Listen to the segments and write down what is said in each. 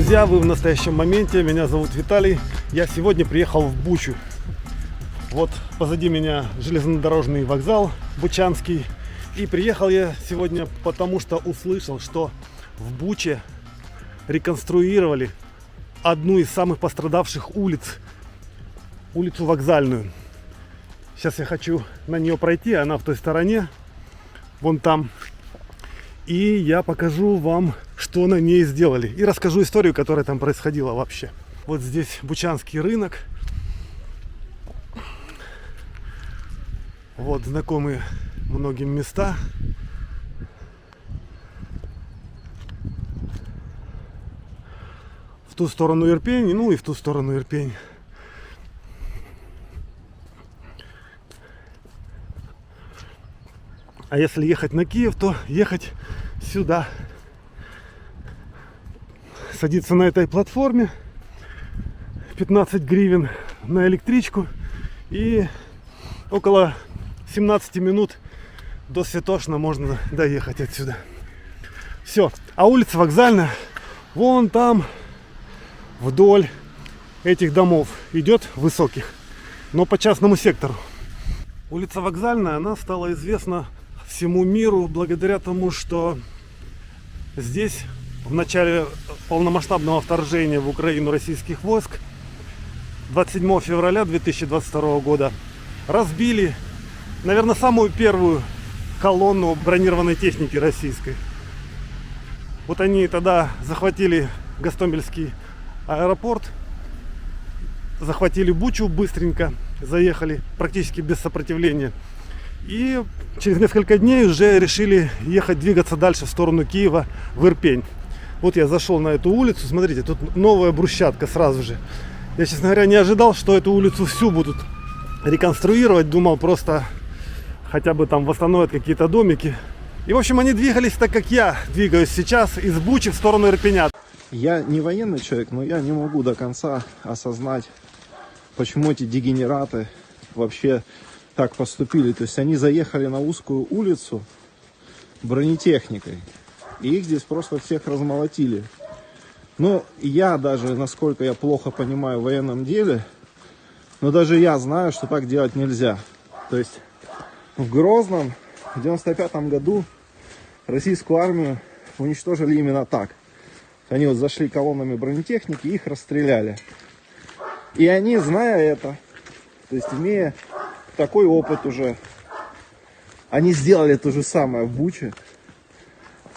друзья, вы в настоящем моменте. Меня зовут Виталий. Я сегодня приехал в Бучу. Вот позади меня железнодорожный вокзал Бучанский. И приехал я сегодня потому, что услышал, что в Буче реконструировали одну из самых пострадавших улиц. Улицу Вокзальную. Сейчас я хочу на нее пройти. Она в той стороне. Вон там. И я покажу вам, что на ней сделали. И расскажу историю, которая там происходила вообще. Вот здесь Бучанский рынок. Вот знакомые многим места. В ту сторону Ирпень, ну и в ту сторону Ирпень. А если ехать на Киев, то ехать сюда. Садиться на этой платформе. 15 гривен на электричку. И около 17 минут до Святошина можно доехать отсюда. Все. А улица Вокзальная вон там, вдоль этих домов, идет высоких. Но по частному сектору. Улица Вокзальная, она стала известна всему миру благодаря тому, что здесь в начале полномасштабного вторжения в Украину российских войск 27 февраля 2022 года разбили, наверное, самую первую колонну бронированной техники российской. Вот они тогда захватили Гостомельский аэропорт, захватили Бучу быстренько, заехали практически без сопротивления. И через несколько дней уже решили двигаться дальше в сторону Киева, в Ирпень. Вот я зашел на эту улицу, смотрите, тут новая брусчатка сразу же. Я, честно говоря, не ожидал, что эту улицу всю будут реконструировать. Думал, просто хотя бы там восстановят какие-то домики. И, в общем, они двигались так, как я двигаюсь сейчас, из Бучи в сторону Ирпеня. Я не военный человек, но я не могу до конца осознать, почему эти дегенераты вообще так поступили. То есть они заехали на узкую улицу бронетехникой, и их здесь просто всех размолотили. Но я даже, насколько я плохо понимаю в военном деле, но даже я знаю, что так делать нельзя. То есть в Грозном в 95-м году российскую армию уничтожили именно так. Они вот зашли колоннами бронетехники и их расстреляли. И они, зная это, то есть имея такой опыт уже, они сделали то же самое в Буче,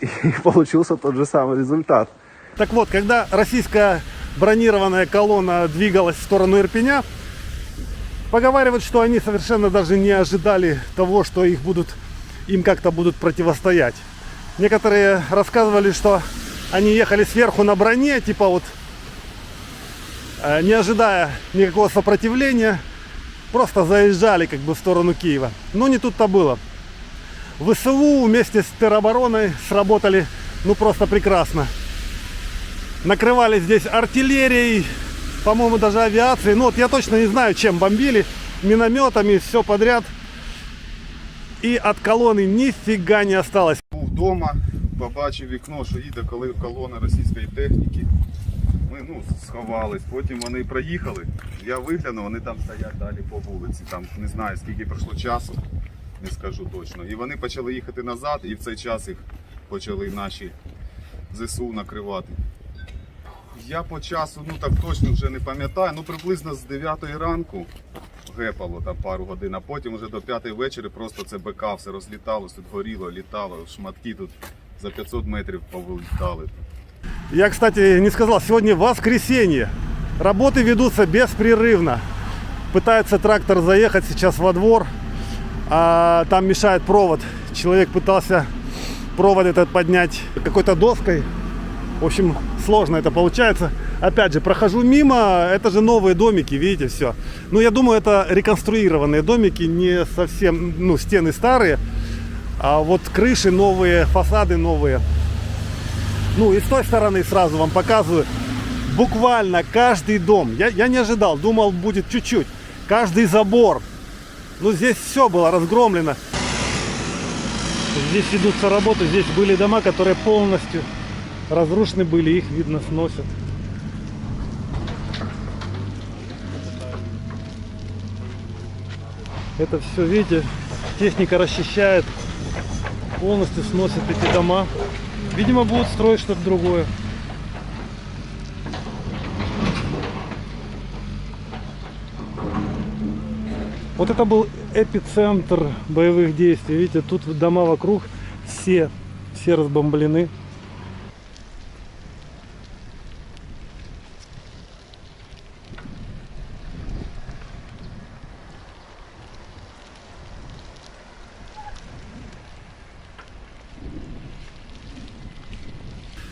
и получился тот же самый результат. Так вот, когда российская бронированная колонна двигалась в сторону Ирпеня, поговаривают, что они совершенно даже не ожидали того, что им как-то будут противостоять. Некоторые рассказывали, что они ехали сверху на броне, типа вот, не ожидая никакого сопротивления, просто заезжали как бы в сторону Киева. Но не тут-то было. ВСУ вместе с теробороной сработали ну просто прекрасно. Накрывали здесь артиллерией, по-моему, даже авиацией. Ну вот я точно не знаю, чем бомбили. Минометами, все подряд. І від колони ніфіга не осталось. Був вдома, побачив вікно, що їде колона російської техніки. Ми сховались, потім вони проїхали. Я виглянув, вони там стоять далі по вулиці. Там не знаю скільки пройшло часу, не скажу точно. І вони почали їхати назад, і в цей час їх почали наші ЗСУ накривати. Я по часу, так точно вже не пам'ятаю, приблизно з 9 ранку гепало там пару годин, а потім вже до 5 вечора просто це БК все розліталося, тут горіло, літало, шматки тут за 500 метрів повилітали. Я, кстати, не сказал, сегодня воскресенье. Работы ведутся беспрерывно. Пытается трактор заехать сейчас во двор, а там мешает провод. Человек пытался провод этот поднять какой-то доской. В общем, сложно это получается. Опять же, прохожу мимо, это же новые домики, видите, все. Ну, я думаю, это реконструированные домики, не совсем, стены старые, а вот крыши новые, фасады новые. Ну, и с той стороны сразу вам показываю. Буквально каждый дом. Я не ожидал, думал, будет чуть-чуть. Каждый забор. Ну, здесь все было разгромлено. Здесь ведутся работы, здесь были дома, которые полностью разрушены были, их, видно, сносят. Это все, видите, техника расчищает, полностью сносит эти дома. Видимо, будут строить что-то другое. Вот это был эпицентр боевых действий. Видите, тут дома вокруг все разбомблены.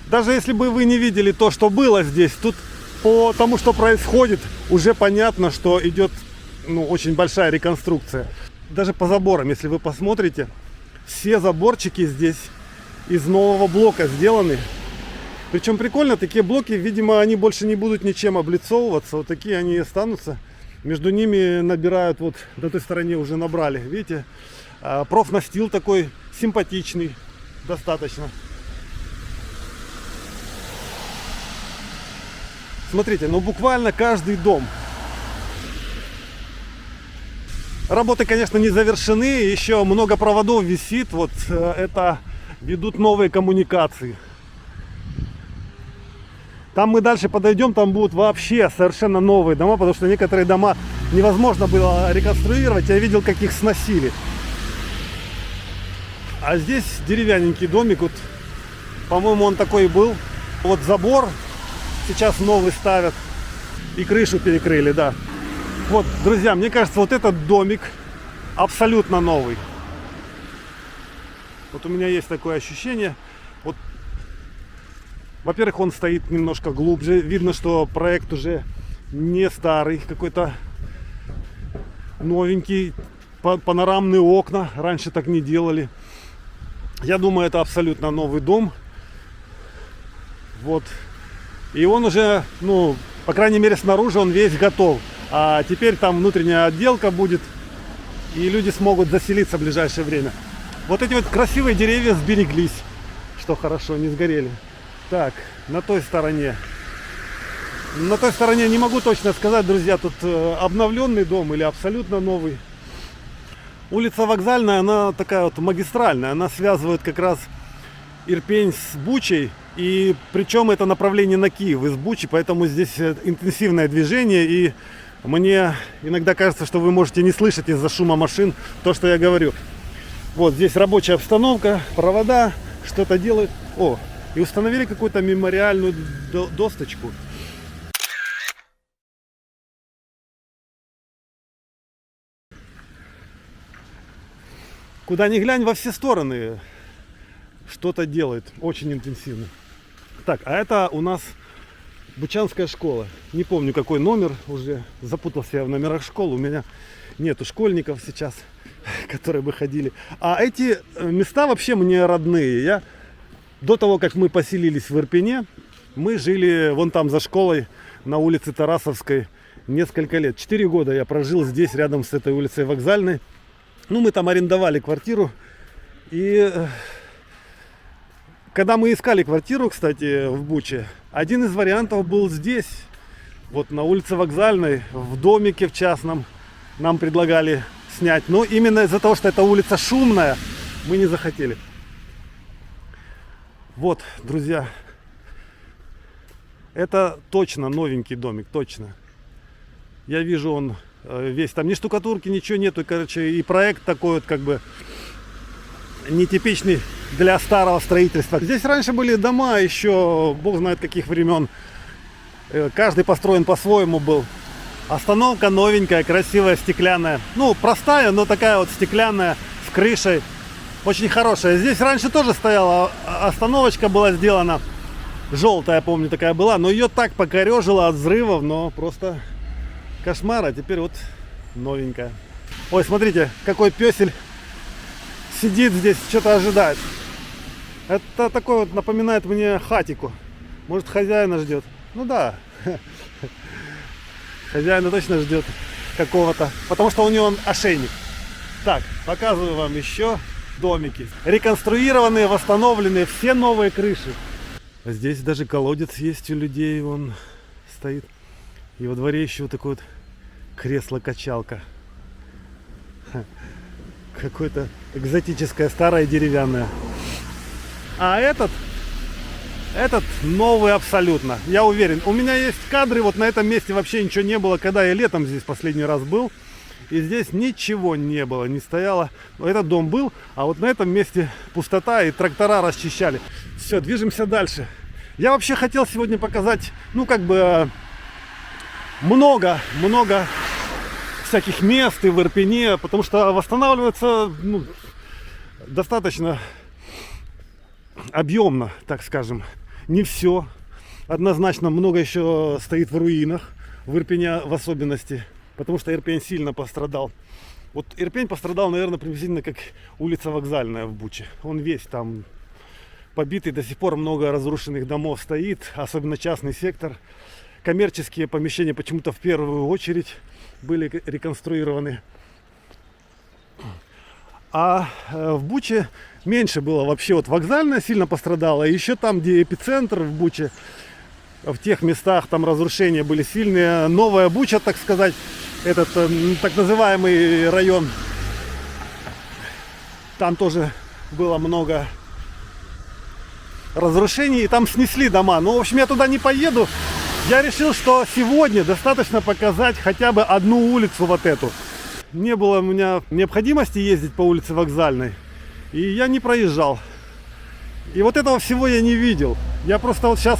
Даже если бы вы не видели то, что было здесь, тут по тому, что происходит, уже понятно, что идет очень большая реконструкция. Даже по заборам, если вы посмотрите, все заборчики здесь из нового блока сделаны. Причем прикольно, такие блоки, видимо, они больше не будут ничем облицовываться. Вот такие они и останутся. Между ними набирают, вот на той стороне уже набрали, видите, профнастил такой симпатичный, достаточно. Смотрите, буквально каждый дом. Работы, конечно, не завершены, еще много проводов висит. Вот это ведут новые коммуникации. Там мы дальше подойдем, там будут вообще совершенно новые дома, потому что некоторые дома невозможно было реконструировать. Я видел, как их сносили. А здесь деревянненький домик, вот, по-моему, он такой и был. Вот забор сейчас новый ставят и крышу перекрыли, да. Вот, друзья, мне кажется, вот этот домик абсолютно новый. Вот у меня есть такое ощущение. Вот, во-первых, он стоит немножко глубже. Видно, что проект уже не старый, какой-то новенький. Панорамные окна. Раньше так не делали. Я думаю, это абсолютно новый дом. Вот. И он уже, по крайней мере, снаружи он весь готов. А теперь там внутренняя отделка будет. И люди смогут заселиться в ближайшее время. Вот эти вот красивые деревья сбереглись. Что хорошо, не сгорели. Так, на той стороне. На той стороне не могу точно сказать, друзья, тут обновленный дом или абсолютно новый. Улица Вокзальная, она такая вот магистральная. Она связывает как раз Ирпень с Бучей. И причем это направление на Киев из Бучи, поэтому здесь интенсивное движение. И мне иногда кажется, что вы можете не слышать из-за шума машин то, что я говорю. Вот здесь рабочая обстановка, провода, что-то делают. О, и установили какую-то мемориальную досточку. Куда ни глянь, во все стороны что-то делает, очень интенсивно. Так, а это у нас Бучанская школа. Не помню, какой номер, уже запутался я в номерах школ. У меня нету школьников сейчас, которые бы ходили. А эти места вообще мне родные. До того, как мы поселились в Ирпене, мы жили вон там за школой на улице Тарасовской несколько лет. 4 года я прожил здесь, рядом с этой улицей Вокзальной. Мы там арендовали квартиру. И когда мы искали квартиру, кстати, в Буче, один из вариантов был здесь, вот на улице Вокзальной, в домике в частном, нам предлагали снять. Но именно из-за того, что эта улица шумная, мы не захотели. Вот, друзья, это точно новенький домик, точно. Я вижу, он весь, там ни штукатурки, ничего нету, короче, и проект такой вот как бы нетипичный для старого строительства. Здесь раньше были дома еще, бог знает каких времен. Каждый построен по-своему был. Остановка новенькая, красивая, стеклянная. Простая, но такая вот стеклянная, с крышей. Очень хорошая. Здесь раньше тоже стояла остановочка, была сделана. Желтая, помню, такая была. Но ее так покорежило от взрывов, но просто кошмар. А теперь вот новенькая. Ой, смотрите, какой песель сидит здесь, что-то ожидает. Это такой вот напоминает мне хатику. Может, хозяина ждет. Да. Хозяина точно ждет какого-то. Потому что у него ошейник. Так, показываю вам еще домики. Реконструированные, восстановленные, все новые крыши. Здесь даже колодец есть у людей, он стоит. И во дворе еще вот такое вот кресло-качалка. Какое-то экзотическое, старое, деревянное. А этот новый абсолютно. Я уверен. У меня есть кадры, вот на этом месте вообще ничего не было, когда я летом здесь последний раз был. И здесь ничего не было, не стояло. Этот дом был, а вот на этом месте пустота, и трактора расчищали. Все, движемся дальше. Я вообще хотел сегодня показать, ну, как бы, много всяких мест и в Ирпене, потому что восстанавливается, ну, достаточно объемно, так скажем. Не все. Однозначно много еще стоит в руинах, в Ирпене в особенности. Потому что Ирпень сильно пострадал. Вот Ирпень пострадал, наверное, приблизительно как улица Вокзальная в Буче. Он весь там побитый, до сих пор много разрушенных домов стоит, особенно частный сектор. Коммерческие помещения почему-то в первую очередь были реконструированы. А в Буче меньше было вообще. Вот Вокзальная сильно пострадала. И еще там, где эпицентр в Буче, в тех местах там разрушения были сильные. Новая Буча, так сказать, этот так называемый район, там тоже было много разрушений, и там снесли дома. Ну, в общем, я туда не поеду. Я решил, что сегодня достаточно показать хотя бы одну улицу вот эту. Не было у меня необходимости ездить по улице Вокзальной, и я не проезжал. И вот этого всего я не видел. Я просто вот сейчас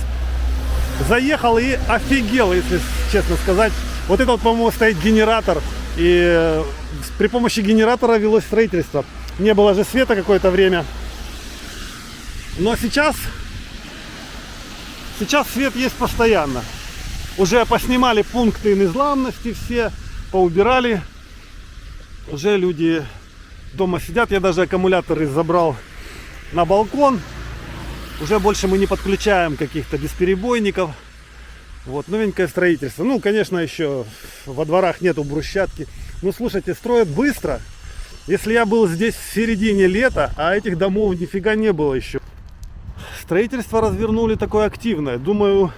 заехал и офигел, если честно сказать. Вот это вот, по-моему, стоит генератор. И при помощи генератора велось строительство. Не было же света какое-то время. Но сейчас свет есть постоянно. Уже поснимали пункты незламности все, поубирали. Уже люди дома сидят. Я даже аккумуляторы забрал на балкон. Уже больше мы не подключаем каких-то бесперебойников. Вот, новенькое строительство. Ну, конечно, еще во дворах нету брусчатки. Ну, слушайте, строят быстро. Если я был здесь в середине лета, а этих домов нифига не было еще. Строительство развернули такое активное. Думаю,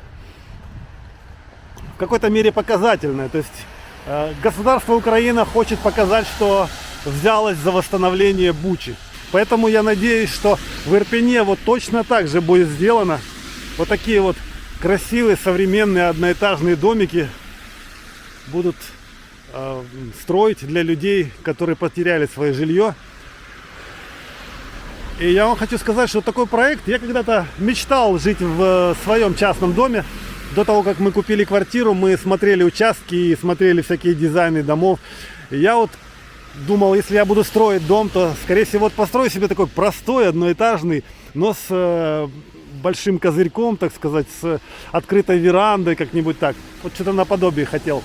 в какой-то мере показательное. То есть государство Украина хочет показать, что взялось за восстановление Бучи. Поэтому я надеюсь, что в Ирпене вот точно так же будет сделано. Вот такие вот красивые современные одноэтажные домики будут строить для людей, которые потеряли свое жилье. И я вам хочу сказать, что такой проект, я когда-то мечтал жить в своем частном доме. До того, как мы купили квартиру, мы смотрели участки и смотрели всякие дизайны домов. И я вот думал, если я буду строить дом, то, скорее всего, вот построю себе такой простой, одноэтажный, но с большим козырьком, так сказать, с открытой верандой, как-нибудь так. Вот что-то наподобие хотел.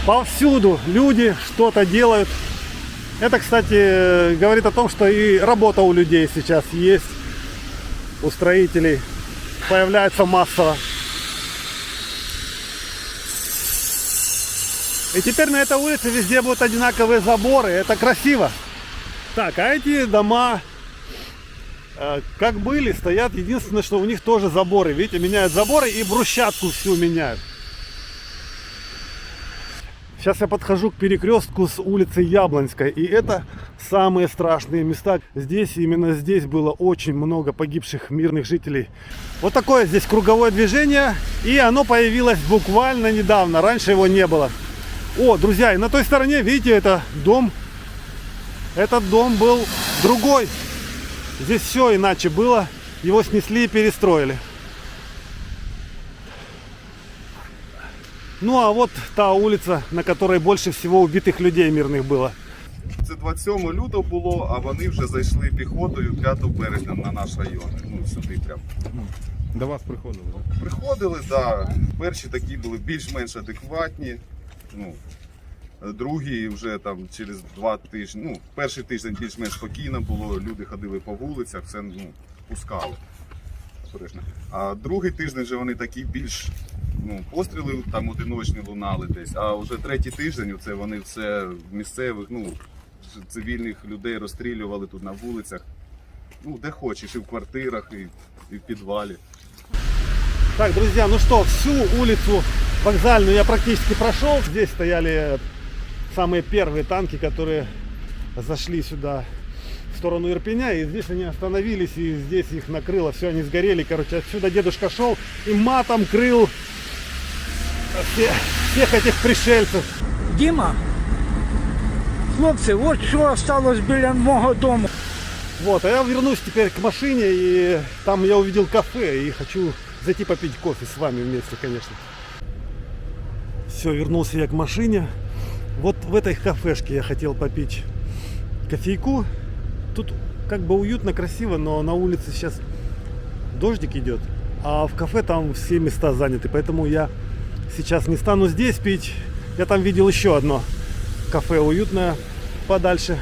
Повсюду люди что-то делают. Это, кстати, говорит о том, что и работа у людей сейчас есть, у строителей, появляется массово. И теперь на этой улице везде будут одинаковые заборы, это красиво. Так, а эти дома, как были, стоят. Единственное, что у них тоже заборы. Видите, меняют заборы и брусчатку всю меняют. Сейчас я подхожу к перекрестку с улицы Яблонской. И это самые страшные места. Здесь, именно здесь было очень много погибших мирных жителей. Вот такое здесь круговое движение. И оно появилось буквально недавно. Раньше его не было. О, друзья, и на той стороне, видите, это дом. Этот дом был другой. Здесь все иначе было. Его снесли и перестроили. Ну а вот та улица, на которой больше всего убитых людей мирних було. Це 27 лютого було, а вони вже зайшли піхотою 5 березня на наш район. Ну, сюди прям. До вас приходили, так? Приходили, да. Перші такі були більш-менш адекватні. Ну, другі вже там через 2 тижні, ну, перший тиждень більш-менш спокійно було, люди ходили по вулицях, все, ну, пускали. А другий тиждень вже вони такі більш, ну, постріли там одиночні лунали десь, а вже третій тиждень це вони все місцевих, ну, цивільних людей розстрілювали тут на вулицях, ну, де хочеш, і в квартирах, і в підвалі. Так, друзья, ну что, всю улицу Вокзальную я практически прошел. Здесь стояли самые первые танки, которые зашли сюда в сторону Ирпеня, и здесь они остановились, и здесь их накрыло, все, они сгорели. Короче, отсюда дедушка шел и матом крыл всех этих пришельцев. Діма, хлопці, от що осталось біля мого дому. Вот, а я вернусь теперь к машине, и там я увидел кафе, и хочу зайти попить кофе с вами вместе, конечно. Все, вернулся я к машине. Вот в этой кафешке я хотел попить кофейку. Тут как бы уютно, красиво, но на улице сейчас дождик идет, а в кафе там все места заняты, поэтому я сейчас не стану здесь пить. Я там видел еще одно кафе уютное подальше.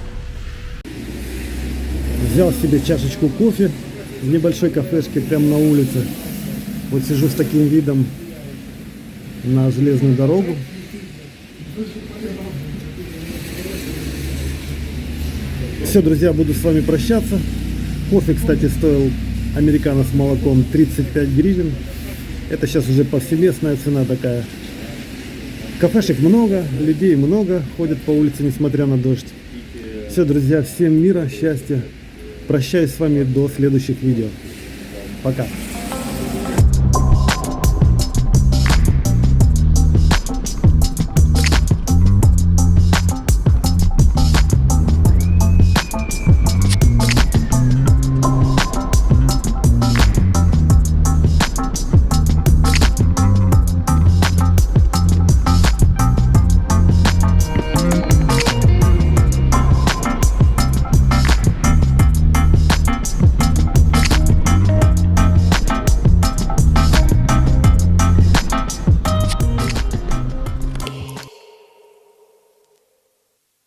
Взял себе чашечку кофе в небольшой кафешке прямо на улице. Вот сижу с таким видом на железную дорогу. Все, друзья, буду с вами прощаться. Кофе, кстати, стоил американо с молоком 35 гривен. Это сейчас уже повсеместная цена такая. Кафешек много, людей много, ходят по улице, несмотря на дождь. Все, друзья, всем мира, счастья. Прощаюсь с вами до следующих видео. Пока.